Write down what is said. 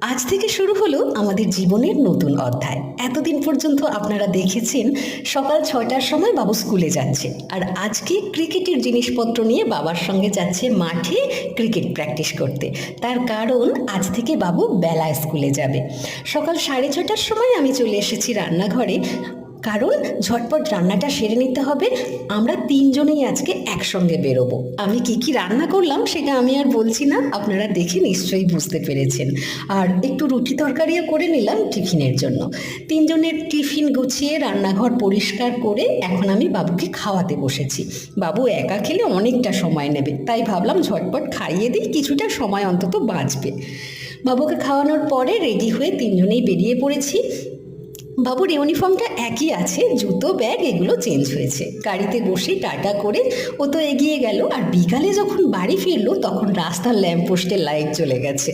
আজ থেকে শুরু হলো আমাদের জীবনের নতুন অধ্যায়। এতদিন পর্যন্ত আপনারা দেখেছেন সকাল ৬টার সময় বাবু স্কুলে যাচ্ছে, আর আজকে ক্রিকেটের জিনিসপত্র নিয়ে বাবার সঙ্গে যাচ্ছে মাঠে ক্রিকেট প্র্যাকটিস করতে। তার কারণ আজ থেকে বাবু বেলায় স্কুলে যাবে। সকাল ৬:৩০টার সময় আমি চলে এসেছি রান্নাঘরে, কারণ ঝটপট রান্নাটা সেরে নিতে হবে। আমরা তিনজনেই আজকে একসঙ্গে বেরোবো। আমি কি কি রান্না করলাম সেটা আমি আর বলছি না, আপনারা দেখে নিশ্চয়ই বুঝতে পেরেছেন। আর একটু রুটি তরকারিও করে নিলাম টিফিনের জন্য। তিনজনের টিফিন গুছিয়ে রান্নাঘর পরিষ্কার করে এখন আমি বাবুকে খাওয়াতে বসেছি। বাবু একা খেলে অনেকটা সময় নেবে, তাই ভাবলাম ঝটপট খাইয়ে দিই, কিছুটা সময় অন্তত বাঁচবে। বাবুকে খাওয়ানোর পরে রেডি হয়ে তিনজনেই বেরিয়ে পড়েছি। বাবুর ইউনিফর্মটা একই আছে, জুতো ব্যাগ এগুলো চেঞ্জ হয়েছে। গাড়িতে বসে টাটা করে ও তো এগিয়ে গেল, আর বিকালে যখন বাড়ি ফিরলো তখন রাস্তার ল্যাম্পপোস্টের লাইট চলে গেছে।